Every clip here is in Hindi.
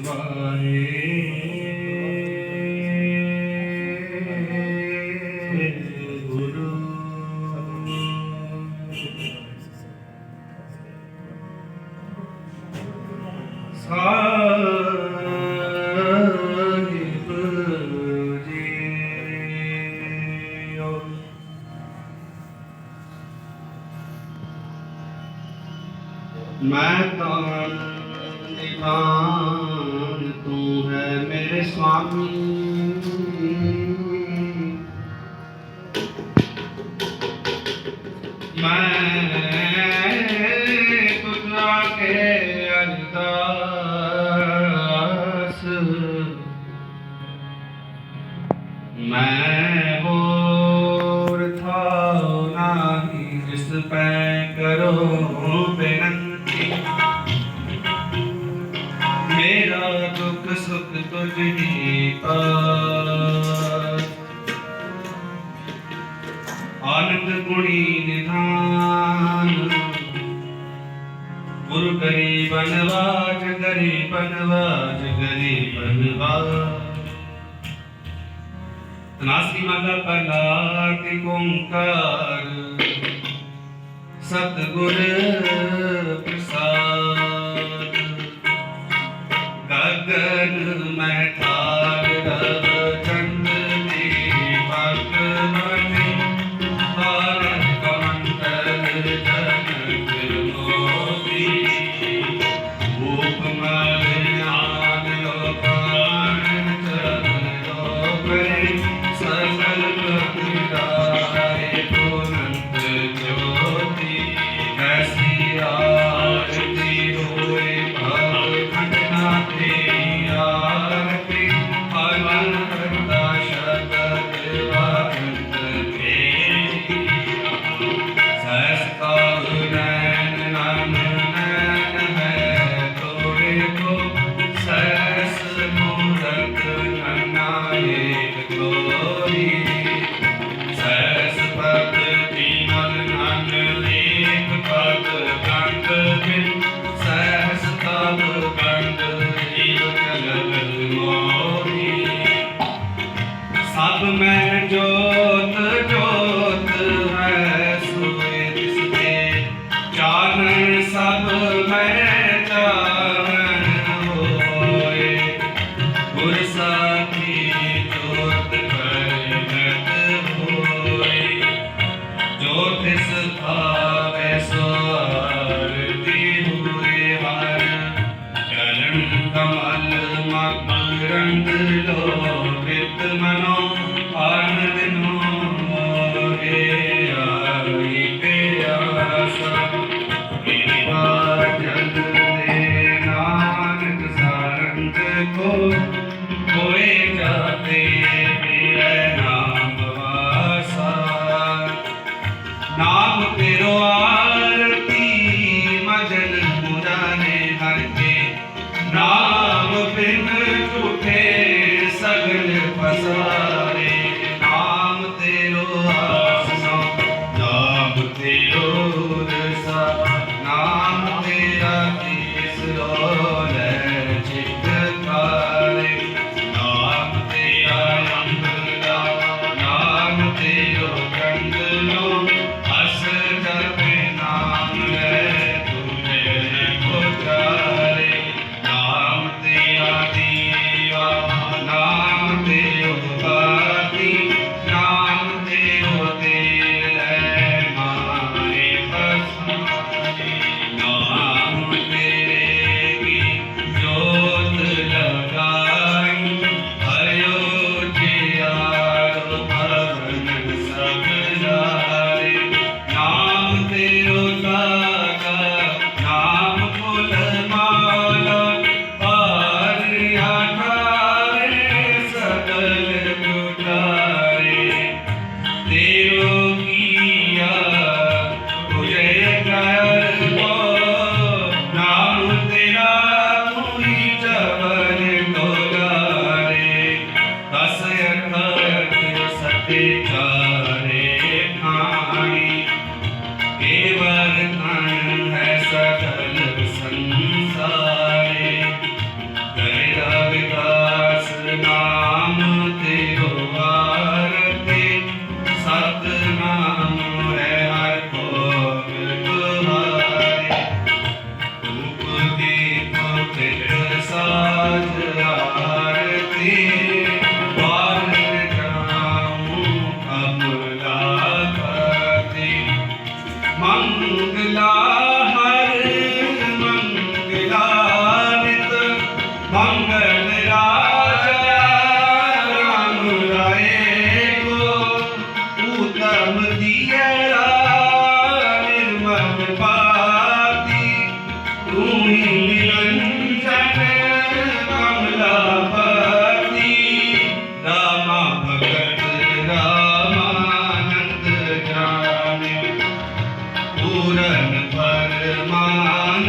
ਵਾਹਿਗੁਰੂ ਸਾਹਿਬ ਜੀਓ। मैं तान निधान तू है मेरे स्वामी, मैं तुझा के अरदास, मैं होर था नाही जिस पै करो बेनंती, मेरा दुख सुख तुझ ही पास। आनंद गुणी निधान गुरु गरीब नवाज, गरीब नवाज, गरीब नवाज। तनासी माला पहला ओंकार सतगुर प्रसाद, गगन में ठार चंद दीपक बने, भारत का मंडल जनक मोदी, उपमल ज्ञान लोकान चलो करे, सकल प्रकृताए पुनंत ज्योति, ऐसी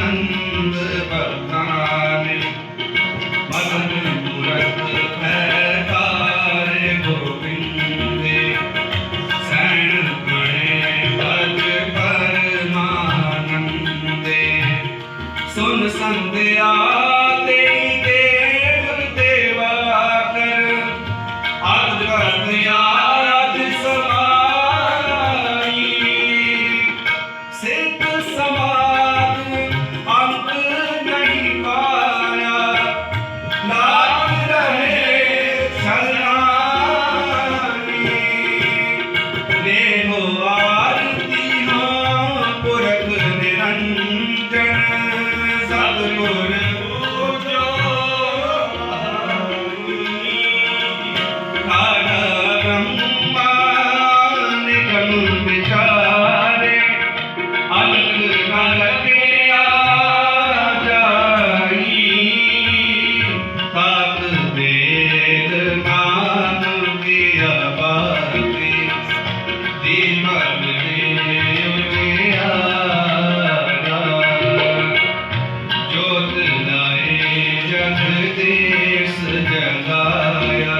आनंद बखाने मदन मूरत भैतारे गोविंदे सैन गणे पद परमानंदे सुन संध्या तेरी देव देवा कर अद्भुत याद समाई सिद्ध समाध अंत नहीं पाया लाग रहे शरणाई ले हो आरती हाँ पुरख निरंजन सतगुर पूजो खाना ब्रह्मा निगम विचारे अलग न लगे आ जाई पाप वेद नाम किया बाती दीपक उजियारा ज्योत लाए जगदीश जगाया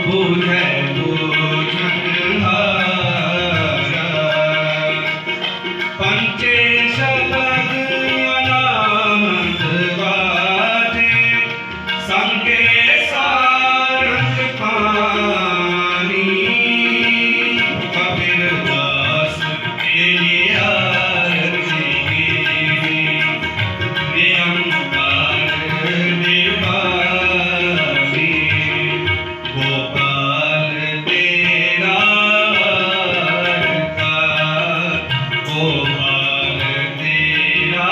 बूझे बूझनहारा पंचे शब्द अनामत बाजे संगे सारंग पानी कबीर दास आरती नियंकार निवासी गोपाल तेरा गोपाल तेरा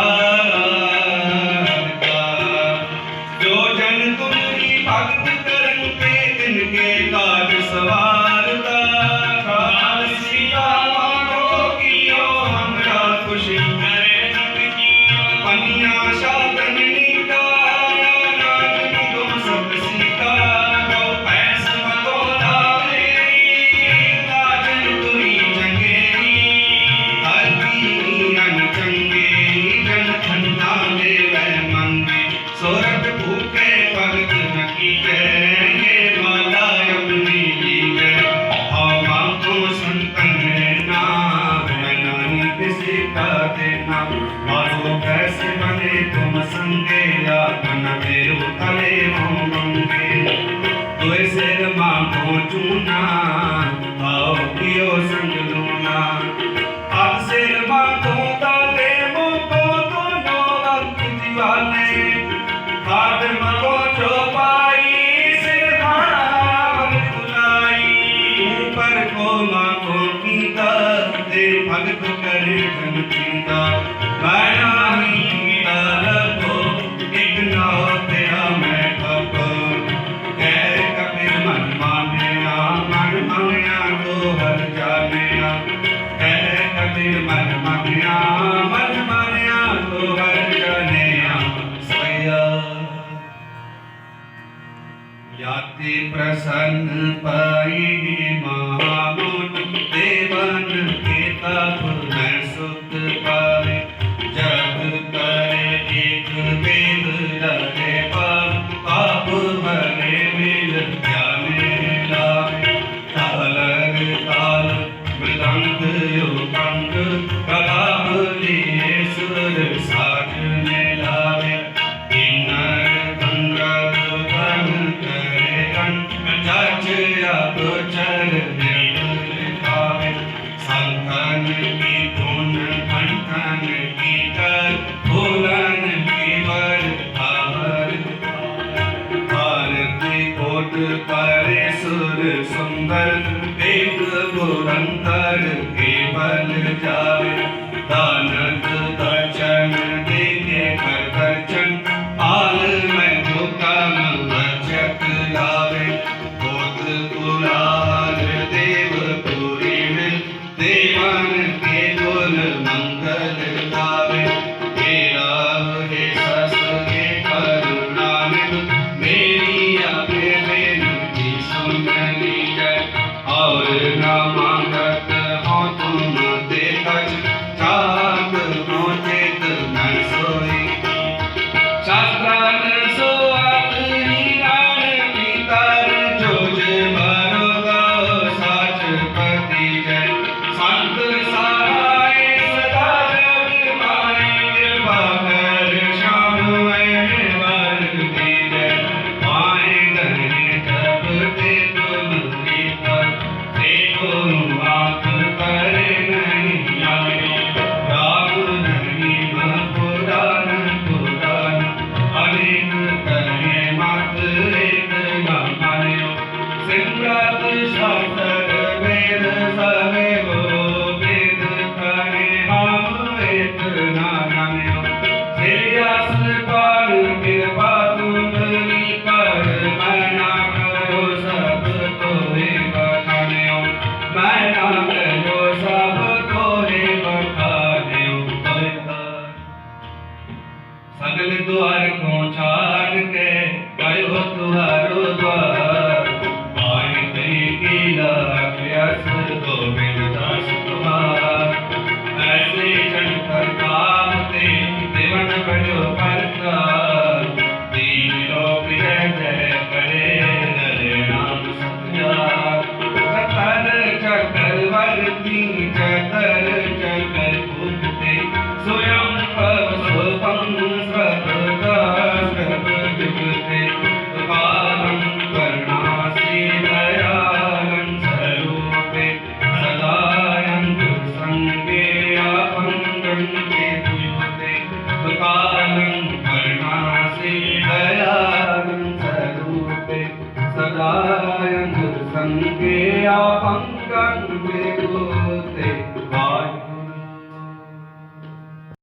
जो जन तुम्हारी भक्त करन पे तिनके काज सवारता काल सीता मानो कियो हमरा खुशी करे पनिया शादन निकाया राजन तुम सब सीता दो पैस मतो लावेरी राजन तुरी जंगेरी हरती अन चंगेरी जन ठंडा देवे मंगे सोरठ भूखे भगत न कीजे ये माला अपनी लीजे हवा को संतन नाम मैं नानक सीता देना मारो कैसे बने तुम संगे आपन मेरो तले हों मंगे तुए सिर मांगो चूना आओ कियो संग लूना अब सिर मांगो ताले मोको दोनों वक्त दीवाने हाथ मको चौपाई सिर धार बुलाई ऊपर को मांगो कीता दे भगत करे धन कीता गाया ही कीता लपो एक नाव तेरा मैं ठप कह कबीर मन माने मन मंगया तो हर जाने कह कबीर मन मंगया तो हर जाने सया याति प्रसन्न पाई महामुन देवन के तप में सुख पावे जग करे एक वेद लगे पाप भरे मिल जाने लावे तालग ताल मृदंग युगंग कलावली सुर साजने लावे किन्नर गंगव गण करे गण जच अब चल खावे संतन की धुन घंटन की कर फूलन की वर खबर भारती कोट करे सुर सुंदर एक पुरंदर केवल जावे दानक दर्शन देखे कर दर्शन आल में हुकम बचक लावे कोट पुरार देवपुरी में देवन के गुण मंगल गावे हे राम हे सस हे करुणा मेरी अभे बेनती सुन लीजय सगल द्वार को छाड़ के गयो तुहारो द्वार